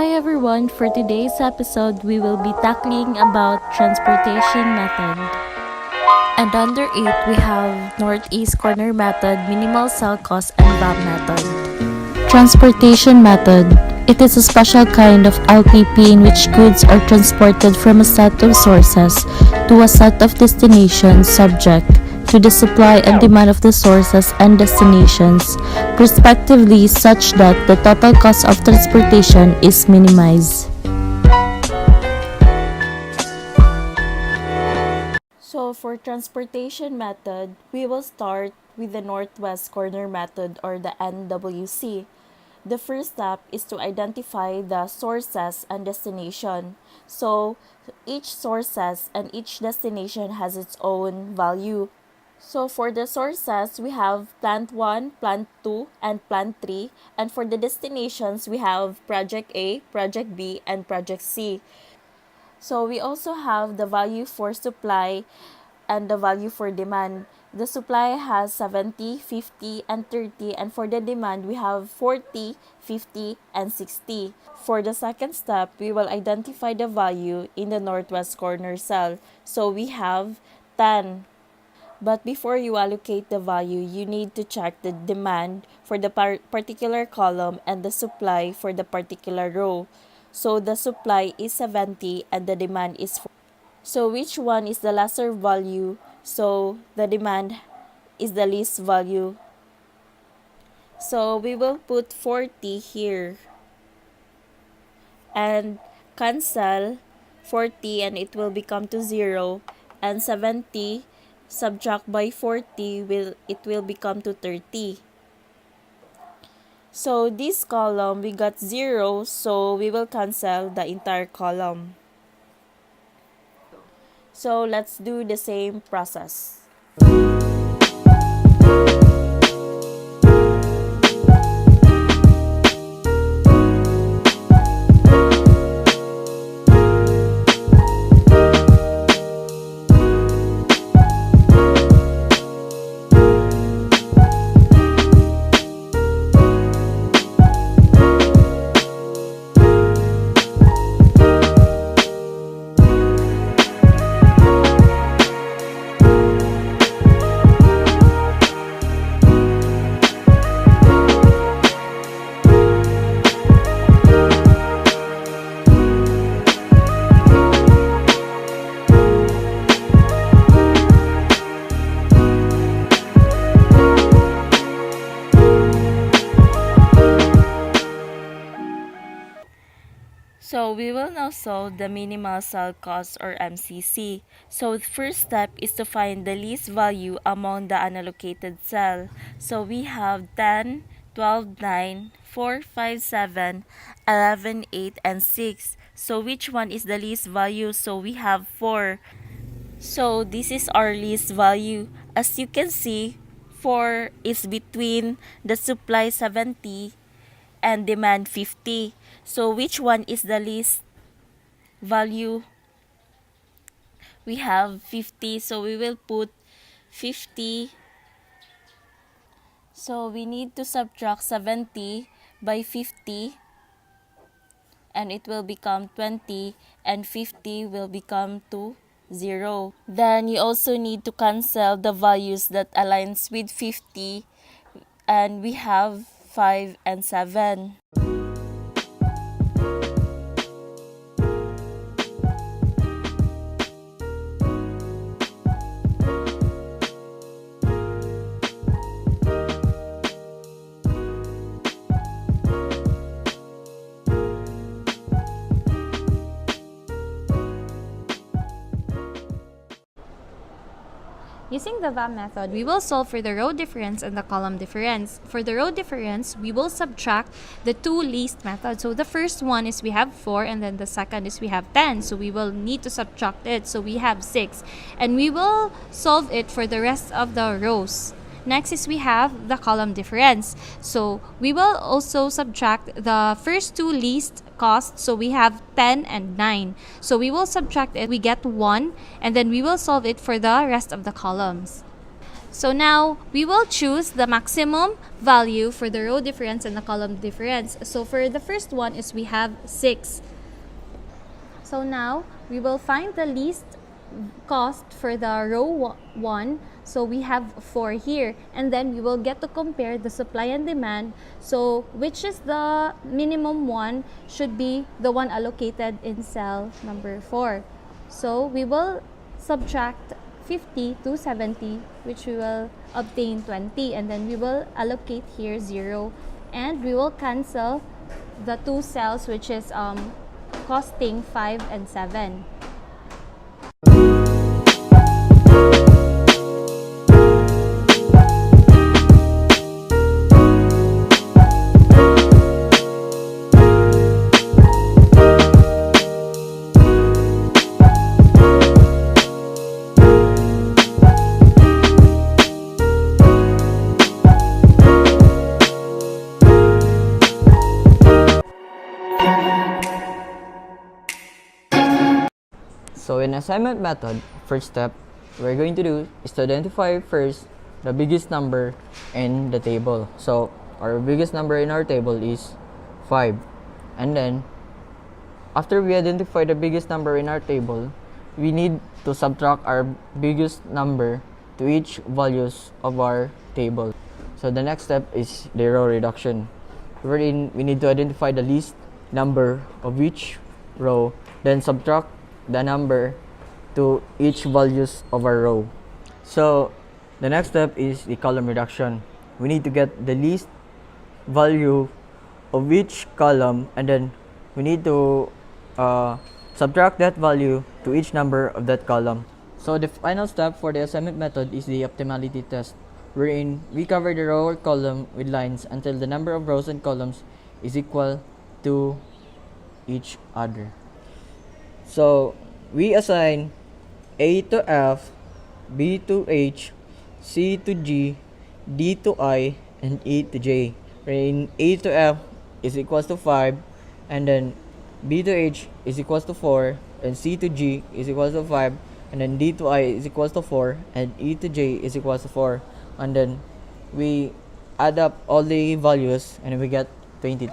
Hi everyone, for today's episode we will be tackling about transportation method. And under it we have northeast corner method, minimal cell cost and VAB method. Transportation method. It is a special kind of LPP in which goods are transported from a set of sources to a set of destinations subject to the supply and demand of the sources and destinations, respectively, such that the total cost of transportation is minimized. So for transportation method, we will start with the northwest corner method or the NWC. The first step is to identify the sources and destination. So each sources and each destination has its own value. So for the sources, we have plant 1, plant 2, and plant 3. And for the destinations, we have project A, project B, and project C. So we also have the value for supply and the value for demand. The supply has 70, 50, and 30, and for the demand, we have 40, 50, and 60. For the second step, we will identify the value in the northwest corner cell. So we have 10. But before you allocate the value, you need to check the demand for the particular column and the supply for the particular row. So the supply is 70 and the demand is 40. So which one is the lesser value? So the demand is the least value. So we will put 40 here and cancel 40 and it will become to 0, and 70 subtract by 40 it will become to 30. So this column we got 0, so we will cancel the entire column. So let's do the same process. So we will now solve the minimal cell cost or MCC. So the first step is to find the least value among the unallocated cell. So we have 10, 12, 9, 4, 5, 7, 11, 8, and 6. So which one is the least value? So we have 4. So this is our least value. As you can see, 4 is between the supply 70 and demand 50. So which one is the least value? We have 50, so we will put 50. So we need to subtract 70 by 50 and it will become 20, and 50 will become to 0. Then you also need to cancel the values that aligns with 50, and we have 5 and 7. Using the VAB method, we will solve for the row difference and the column difference. For the row difference, we will subtract the two least methods. So the first one is we have 4, and then the second is we have 10. So we will need to subtract it. So we have 6. And we will solve it for the rest of the rows. Next is we have the column difference. So we will also subtract the first two least costs. So we have 10 and 9. So we will subtract it. We get 1, and then we will solve it for the rest of the columns. So now we will choose the maximum value for the row difference and the column difference. So for the first one is we have 6. So now we will find the least cost for the row 1. So we have 4 here, and then we will get to compare the supply and demand. So which is the minimum one should be the one allocated in cell number 4. So we will subtract 50 to 70, which we will obtain 20, and then we will allocate here 0, and we will cancel the two cells which is costing 5 and 7. So in assignment method, first step we're going to do is to identify first the biggest number in the table. So our biggest number in our table is 5. And then after we identify the biggest number in our table, we need to subtract our biggest number to each values of our table. So the next step is the row reduction, wherein we need to identify the least number of each row, then subtract the number to each values of our row. So the next step is the column reduction. We need to get the least value of each column, and then we need to subtract that value to each number of that column. So the final step for the assignment method is the optimality test, wherein we cover the row or column with lines until the number of rows and columns is equal to each other. So we assign A to F, B to H, C to G, D to I, and E to J. Wherein A to F is equals to 5, and then B to H is equals to 4, and C to G is equals to 5, and then D to I is equals to 4, and E to J is equals to 4. And then we add up all the values and we get 22.